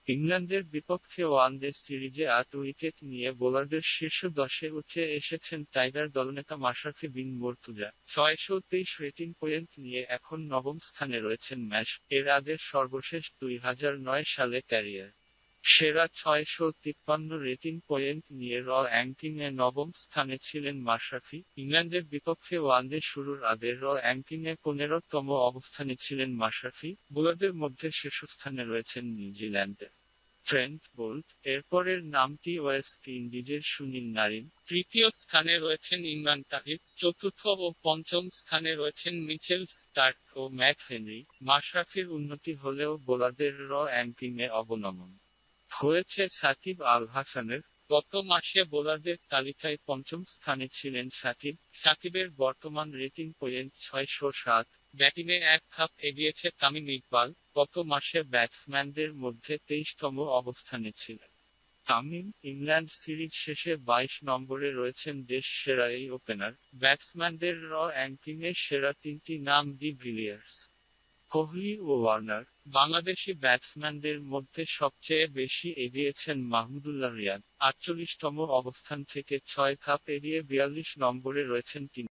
ইংল্যান্ডের বিপক্ষে ওয়ানডে সিরিজে ৮ উইকেট নিয়ে বোলারদের শীর্ষ ১০-এ উঠে এসেছেন টাইগার দলনেতা মাশরাফি বিন মুর্তজা। ৬২৩ রেটিং পয়েন্ট নিয়ে এখন নবম স্থানে রয়েছেন ম্যাচ। এর আগের সর্বশেষ ২০০৯ সালে ক্যারিয়ার সেরা ৬৫৩ রেটিং পয়েন্ট নিয়ে র্যাঙ্কিংয়ে নবম স্থানে ছিলেন মাশরাফি। ইংল্যান্ডের বিপক্ষে ওয়ানডে শুরুর আগে র্যাঙ্কিংয়ে ১৫তম অবস্থানে ছিলেন মাশরাফি। বোলারদের মধ্যে শীর্ষস্থানে রয়েছেন নিউজিল্যান্ডের ট্রেন্ট বোল্ট, এরপরের নামটি ওয়েস্ট ইন্ডিজের সুনীল নারিন। তৃতীয় স্থানে রয়েছেন ইমরান তাহির, চতুর্থ ও পঞ্চম স্থানে রয়েছেন মিচেল স্টার্ক ও ম্যাট হেনরি। মাশরাফির উন্নতি হলেও বোলারদের র্যাঙ্কিংয়ে অবনমন হয়েছে সাকিব আল হাসানের। গত মাসে বোলারদের তালিকায় পঞ্চম স্থানে ছিলেন সাকিবের বর্তমান রেটিং পয়েন্ট ৬০৭। ব্যাটিংয়ে এক ধাপ এগিয়েছে তামিম ইকবাল। গত মাসে ব্যাটসম্যানদের মধ্যে ২৩তম অবস্থানে ছিলেন তামিম। ইংল্যান্ড সিরিজ শেষে ২২ নম্বরে রয়েছেন দেশ সেরা এই ওপেনার। ব্যাটসম্যানদের র্যাঙ্কিংয়ে সেরা তিনটি নাম ডি ভিলিয়ার্স, কোহলি ও ওয়ার্নার। বাংলাদেশি ব্যাটসম্যানদের মধ্যে সবচেয়ে বেশি এগিয়েছেন মাহমুদুল্লাহ রিয়াদ। ৪৮তম অবস্থান থেকে ৬ ধাপ এগিয়ে ৪২ নম্বরে রয়েছেন তিনি।